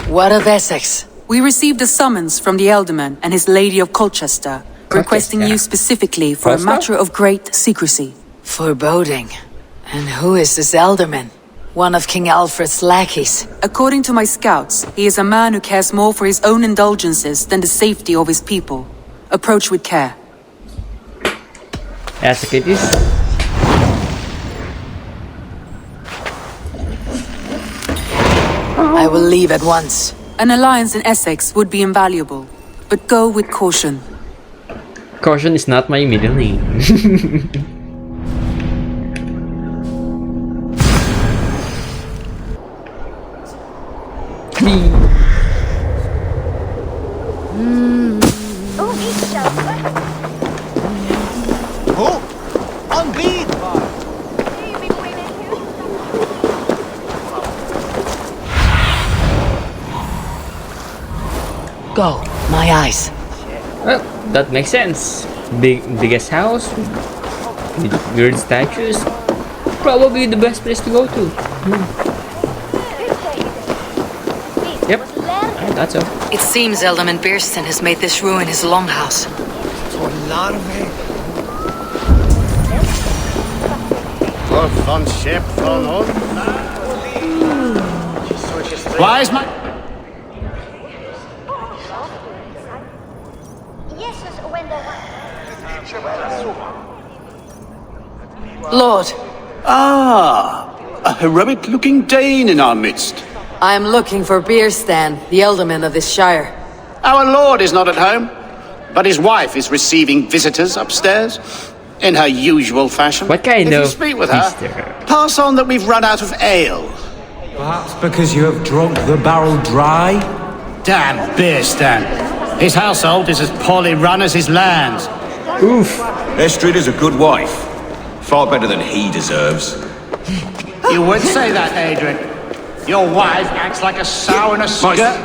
What of Essex? We received a summons from the Alderman and his Lady of Colchester, requesting you specifically for a matter of great secrecy. Foreboding. And who is this Alderman? One of King Alfred's lackeys. According to my scouts, he is a man who cares more for his own indulgences than the safety of his people. Approach with care. As it is. I will leave at once. An alliance in Essex would be invaluable, but go with caution. Caution is not my middle name. Oh, on beat! Go, my eyes. Well, that makes sense. Biggest house, with weird statues. Probably the best place to go to. Yep, I thought so. It seems Alderman Beerston has made this ruin his longhouse. Van Shep van On. Wise man. Lord. Ah, a heroic-looking Dane in our midst. I am looking for Beerstan, the Alderman of this shire. Our lord is not at home, but his wife is receiving visitors upstairs in her usual fashion. What kind if of you speak with her, visitor? pass on that we've run out of ale. Perhaps because you have drunk the barrel dry? Damn Beerstan. His household is as poorly run as his lands. Oof. Estrid is a good wife. Far better than he deserves. You would say that, Adrian. Your wife acts like a sow in a skirt.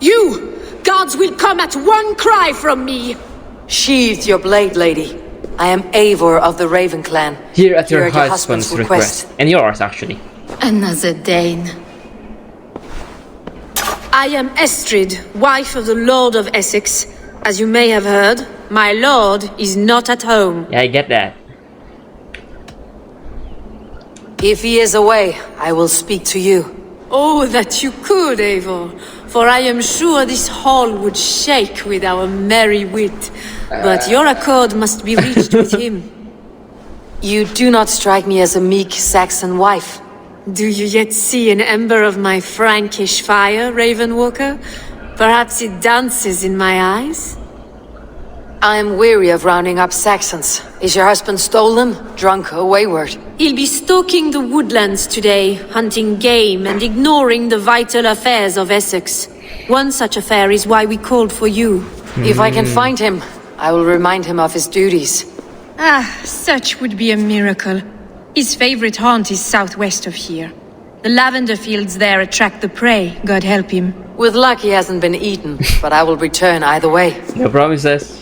You! Guards will come at one cry from me! Sheathe your blade, lady. I am Eivor of the Raven clan. Here at your husband's request. And yours, actually. Another Dane. I am Estrid, wife of the Lord of Essex. As you may have heard, my lord is not at home. Yeah, I get that. If he is away, I will speak to you. Oh, that you could, Eivor. For I am sure this hall would shake with our merry wit. But your accord must be reached with him. You do not strike me as a meek Saxon wife. Do you yet see an ember of my Frankish fire, Ravenwalker? Perhaps it dances in my eyes? I am weary of rounding up Saxons. Is your husband stolen, drunk, or wayward? He'll be stalking the woodlands today, hunting game and ignoring the vital affairs of Essex. One such affair is why we called for you. If I can find him, I will remind him of his duties. Ah, such would be a miracle. His favorite haunt is southwest of here. The lavender fields there attract the prey, God help him. With luck he hasn't been eaten, but I will return either way. No promises.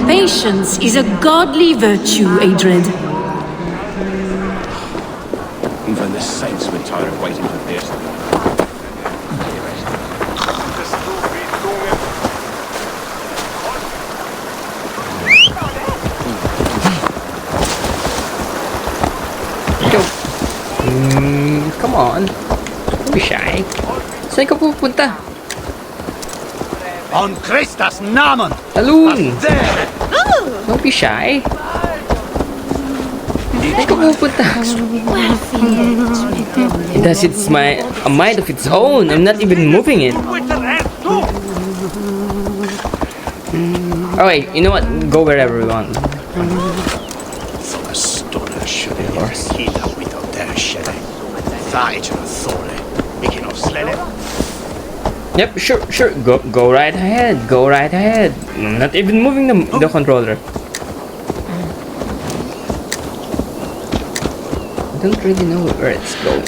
Patience is a godly virtue, Adred. Even the saints were tired of waiting for this. Come on. Don't be shy. Saan ka pupunta? On Christus Namen! Alun! Don't be shy. Saan ka pupunta? It has a mind of its own. I'm not even moving it. Oh wait, you know what? Go wherever we want. Yep, sure. Go right ahead. Go right ahead. I'm not even moving the controller. don't really know where it's going.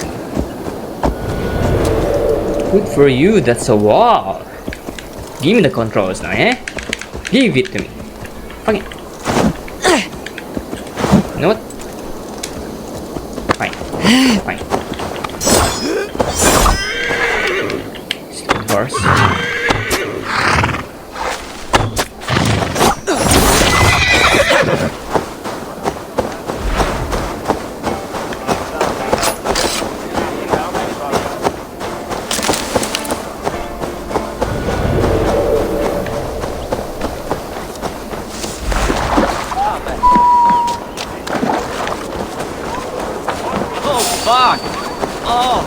Good for you, that's a wall. Give me the controls now, eh? Give it to me. Okay. You know what? Fine. Fine. Of course. Fuck! Oh!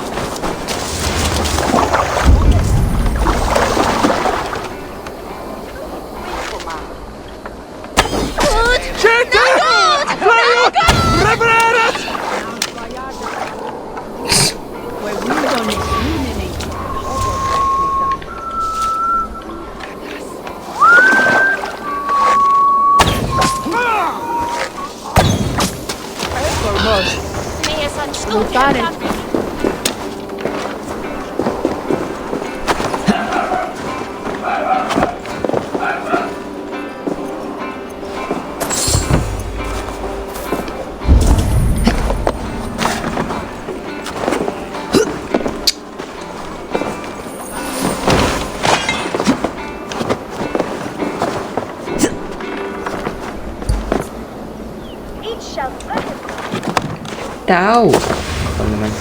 Tao! Ito naman.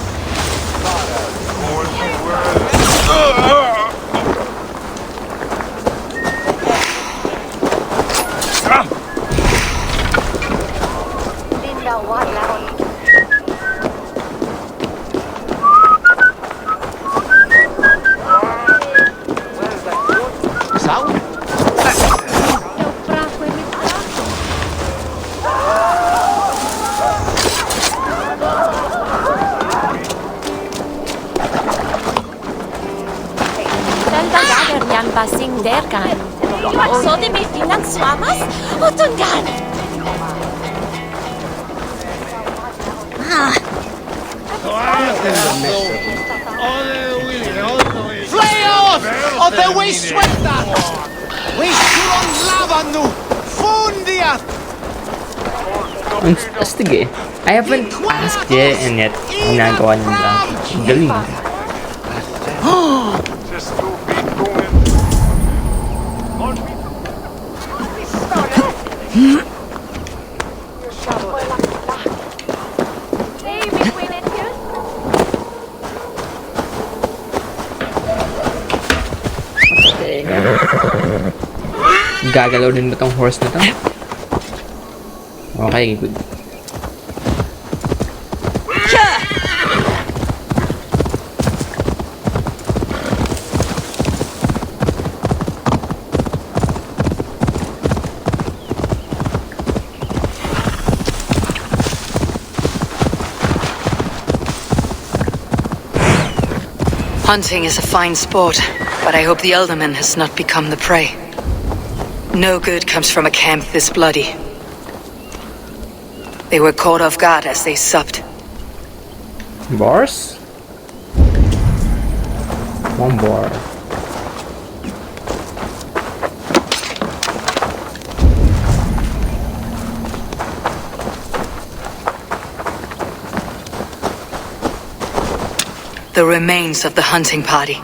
Basing derkan. So de me finan swamas otungan. Fly off! Of the way suelta! We suron lavanu! Fundia! Ang astig eh. I haven't asked yet and yet ginagawa nila. Galing. Gagalaw din ba tong horse na to? Okay, good. Hunting is a fine sport, but I hope the Elderman has not become the prey. No good comes from a camp this bloody. They were caught off guard as they supped. Bars? One bar. The remains of the hunting party.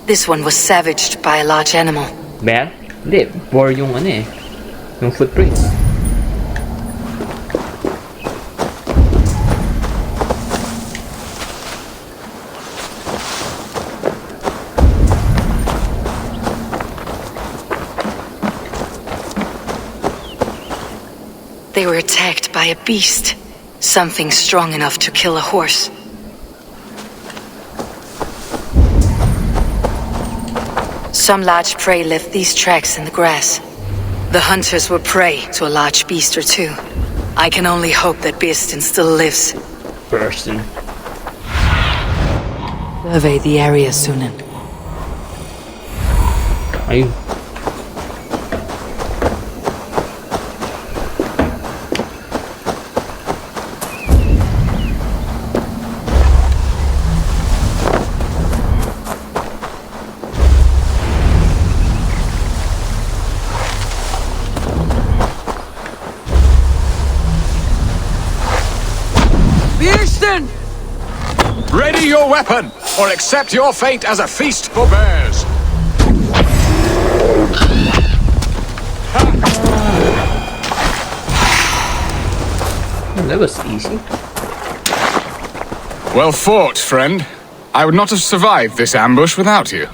This one was savaged by a large animal. Bear? Hindi, boar yung ano eh. Yung footprints. They were attacked by a beast. Something strong enough to kill a horse. Some large prey left these tracks in the grass. The hunters were prey to a large beast or two. I can only hope that Beastin still lives. Person. Survey the area, Sunan. Ayun. Ready your weapon, or accept your fate as a feast for bears. That was easy. Well fought, friend. I would not have survived this ambush without you.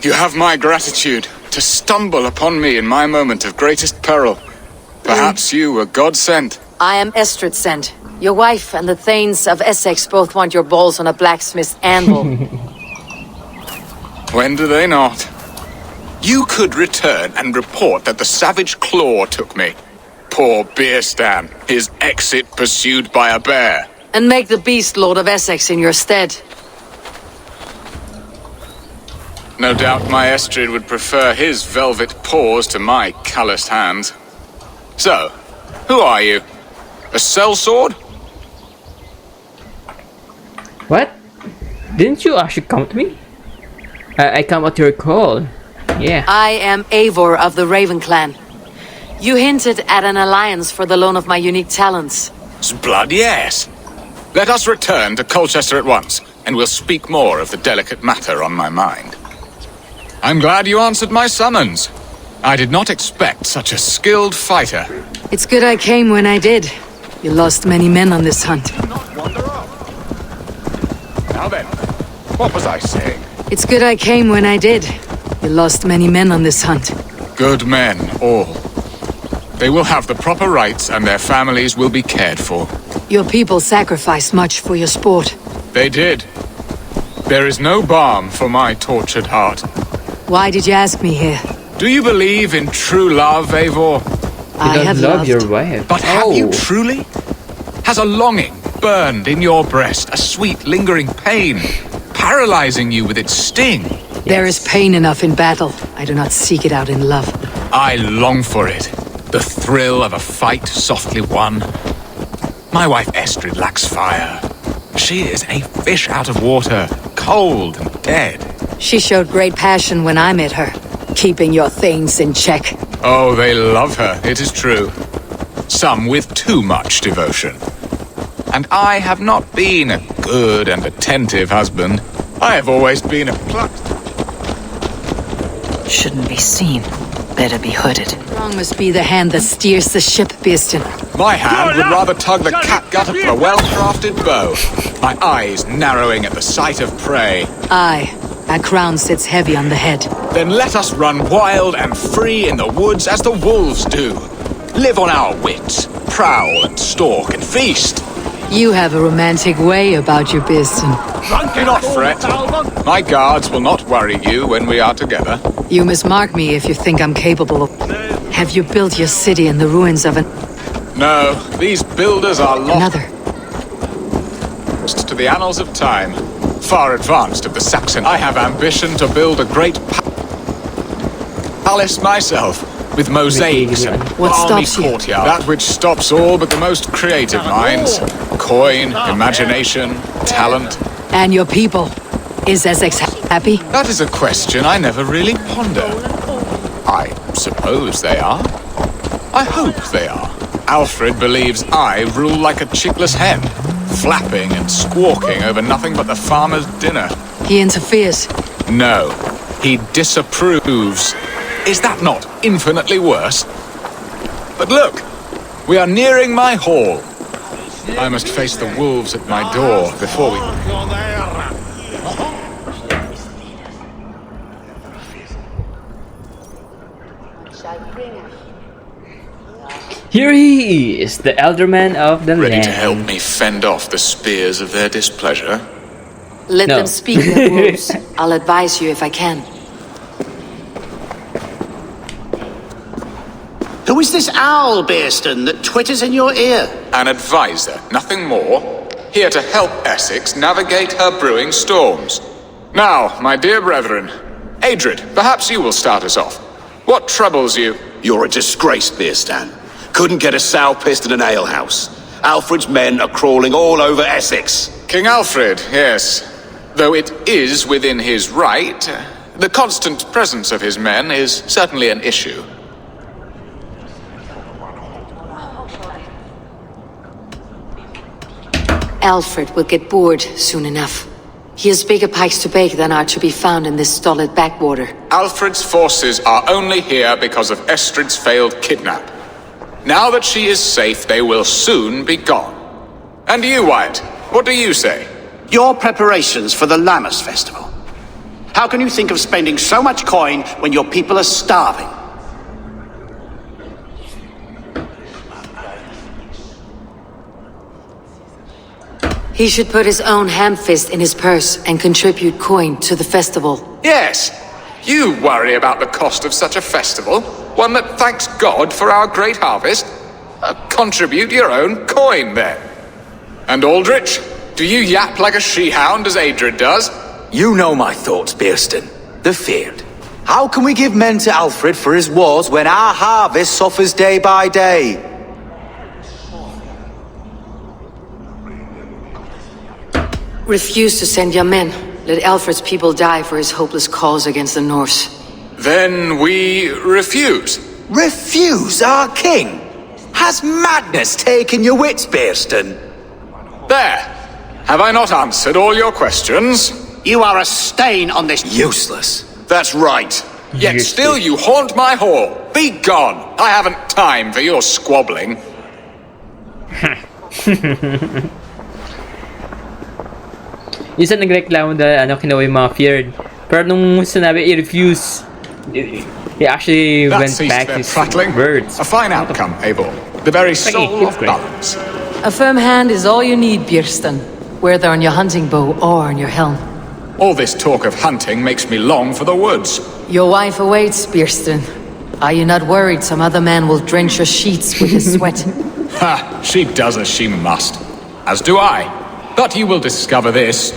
You have my gratitude to stumble upon me in my moment of greatest peril. Perhaps you were God sent. I am Estrid sent. Your wife and the Thanes of Essex both want your balls on a blacksmith's anvil. When do they not? You could return and report that the savage claw took me. Poor Beerstan, his exit pursued by a bear. And make the beast Lord of Essex in your stead. No doubt my Estrid would prefer his velvet paws to my calloused hands. So, who are you? A sellsword? What? Didn't you actually come to me? I come at your call. Yeah. I am Eivor of the Raven Clan. You hinted at an alliance for the loan of my unique talents. Blood, yes. Let us return to Colchester at once, and we'll speak more of the delicate matter on my mind. I'm glad you answered my summons. I did not expect such a skilled fighter. It's good I came when I did. You lost many men on this hunt. Now then, what was I saying? It's good I came when I did. You lost many men on this hunt. Good men, all. They will have the proper rights and their families will be cared for. Your people sacrificed much for your sport. They did. There is no balm for my tortured heart. Why did you ask me here? Do you believe in true love, Eivor? I You have don't love loved. your wife. But have you truly? Has a longing burned in your breast, a sweet lingering pain, paralyzing you with its sting? There is pain enough in battle. I do not seek it out in love. I long for it. The thrill of a fight softly won. My wife Estrid lacks fire. She is a fish out of water, cold and dead. She showed great passion when I met her, keeping your things in check. Oh, they love her, it is true. Some with too much devotion. And I have not been a good and attentive husband. I have always been a Shouldn't be seen. Better be hooded. Strong must be the hand that steers the ship, Beeston. My hand would rather tug the catgut of a well-crafted bow. My eyes narrowing at the sight of prey. Aye, a crown sits heavy on the head. Then let us run wild and free in the woods as the wolves do. Live on our wits, prowl and stalk and feast. You have a romantic way about you, Beeston. Do not fret. My guards will not worry you when we are together. You mismark me if you think I'm capable of... Have you built your city in the ruins of an... No, these builders are lost Another. to the annals of time. Far advanced of the Saxon, I have ambition to build a great palace myself, with mosaics and What balmy stops you? courtyard. That which stops all but the most creative minds. Coin, imagination, talent. And your people. Is Essex happy? That is a question I never really ponder. I suppose they are. I hope they are. Alfred believes I rule like a chickless hen, flapping and squawking over nothing but the farmer's dinner. He interferes. No, he disapproves. Is that not infinitely worse? But look, we are nearing my hall. I must face the wolves at my door before we... Here he is, the elderman of the Ready land. to help me fend off the spears of their displeasure? Let No. them speak their wolves. I'll advise you if I can. Who is this owl, Beerston, that twitters in your ear? An advisor, nothing more. Here to help Essex navigate her brewing storms. Now, my dear brethren, Adrid, perhaps you will start us off. What troubles you? You're a disgrace, Beerstan. Couldn't get a sow pissed in an alehouse. Alfred's men are crawling all over Essex. King Alfred, yes. Though it is within his right, the constant presence of his men is certainly an issue. Alfred will get bored soon enough. He has bigger pikes to bake than are to be found in this stolid backwater. Alfred's forces are only here because of Estrid's failed kidnap. Now that she is safe, they will soon be gone. And you, Wyatt, what do you say? Your preparations for the Lammas festival. How can you think of spending so much coin when your people are starving? He should put his own ham fist in his purse and contribute coin to the festival. Yes, you worry about the cost of such a festival, one that thanks God for our great harvest. Contribute your own coin, then. And Aldrich, do you yap like a she-hound as Adrid does? You know my thoughts, Bearston. The feared. How can we give men to Alfred for his wars when our harvest suffers day by day? Refuse to send your men. Let Alfred's people die for his hopeless cause against the Norse. Then we refuse. Refuse our king? Has madness taken your wits, Bearston? There. Have I not answered all your questions? You are a stain on this... Useless. That's right. Yet still you haunt my hall. Be gone. I haven't time for your squabbling. Isa nagreklamo na kinuha yung mga feared. Pero nung sinabi i-refuse, he actually went back to his words. A fine outcome, Abel. The very soul of balance. A firm hand is all you need, Bearston. Whether on your hunting bow or on your helm. All this talk of hunting makes me long for the woods. Your wife awaits, Bearston. Are you not worried some other man will drench your sheets with his sweat? Ha! She does as she must. As do I. But you will discover this.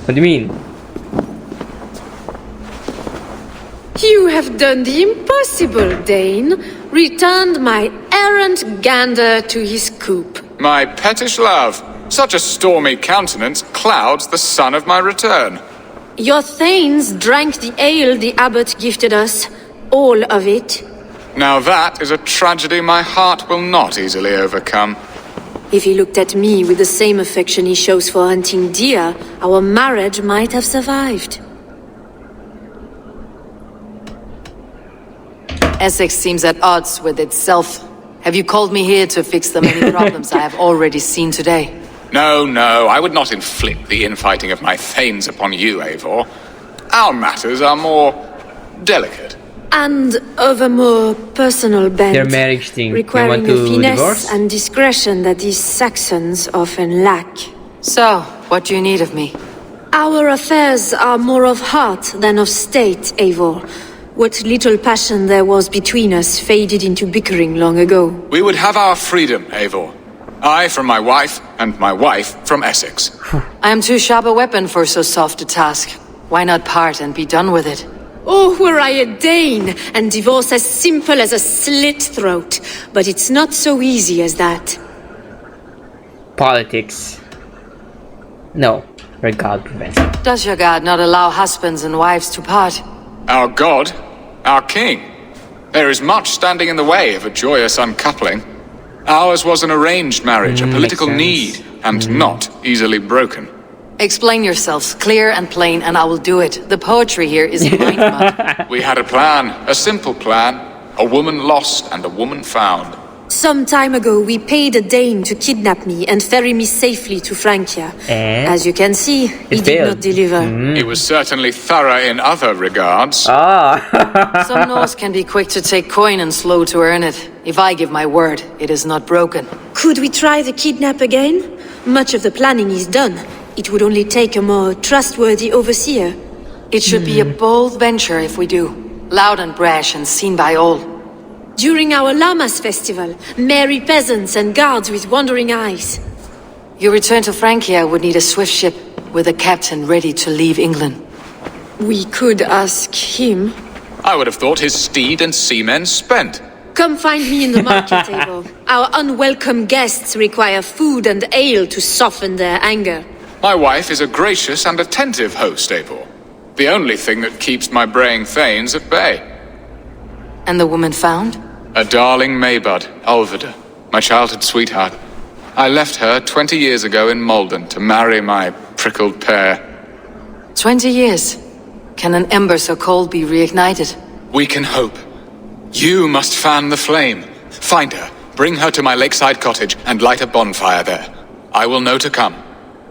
What do you mean? You have done the impossible, Dane. Returned my errant gander to his coop. My pettish love. Such a stormy countenance clouds the sun of my return. Your thanes drank the ale the abbot gifted us. All of it. Now that is a tragedy my heart will not easily overcome. If he looked at me with the same affection he shows for hunting deer, our marriage might have survived. Essex seems at odds with itself. Have you called me here to fix the many problems I have already seen today? No, I would not inflict the infighting of my thanes upon you, Eivor. Our matters are more delicate. And of a more personal bent. Their marriage thing. Requiring they want a to finesse divorce? and discretion that these Saxons often lack. So, what do you need of me? Our affairs are more of heart than of state, Eivor. What little passion there was between us faded into bickering long ago. We would have our freedom, Eivor. I from my wife, and my wife from Essex. I am too sharp a weapon for so soft a task. Why not part and be done with it? Oh, were I a Dane, and divorce as simple as a slit throat. But it's not so easy as that. Politics. No, our God prevents it. Does your God not allow husbands and wives to part? Our God, our king. There is much standing in the way of a joyous uncoupling. Ours was an arranged marriage, a political need, and not easily broken. Explain yourselves, clear and plain, and I will do it. The poetry here is mind mud. We had a plan, a simple plan. A woman lost and a woman found. Some time ago, we paid a Dane to kidnap me and ferry me safely to Francia. As you can see, he did not deliver. He was certainly thorough in other regards. Some Norse can be quick to take coin and slow to earn it. If I give my word, it is not broken. Could we try the kidnap again? Much of the planning is done. It would only take a more trustworthy overseer. It should be a bold venture if we do. Loud and brash and seen by all. During our Lammas festival, merry peasants and guards with wandering eyes. Your return to Francia would need a swift ship with a captain ready to leave England. We could ask him. I would have thought his steed and seamen spent. Come find me in the market table. Our unwelcome guests require food and ale to soften their anger. My wife is a gracious and attentive host, Eivor. The only thing that keeps my braying thanes at bay. And the woman found? A darling Maybud, Ulvida, my childhood sweetheart. I left her 20 years ago in Malden to marry my prickled pear. 20 years. Can an ember so cold be reignited? We can hope. You must fan the flame. Find her, bring her to my lakeside cottage, and light a bonfire there. I will know to come.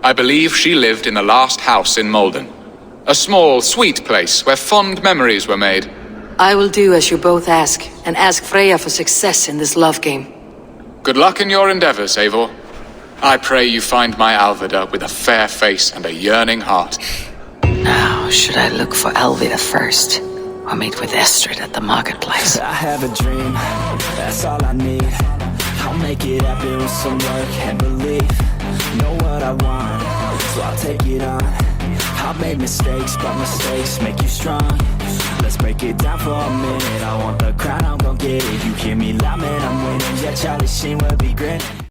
I believe she lived in the last house in Malden. A small, sweet place where fond memories were made. I will do as you both ask, and ask Freya for success in this love game. Good luck in your endeavors, Eivor. I pray you find my Alvida with a fair face and a yearning heart. Now, should I look for Alvida first, or meet with Estrid at the marketplace? I have a dream, that's all I need. I'll make it happen with some work and belief. Know what I want, so I'll take it on. I've made mistakes, but mistakes make you strong. Let's break it down for a minute. I want the crown, I'm gon' get it. You hear me loud, man, I'm winning. Yeah, Charlie Sheen will be grinning.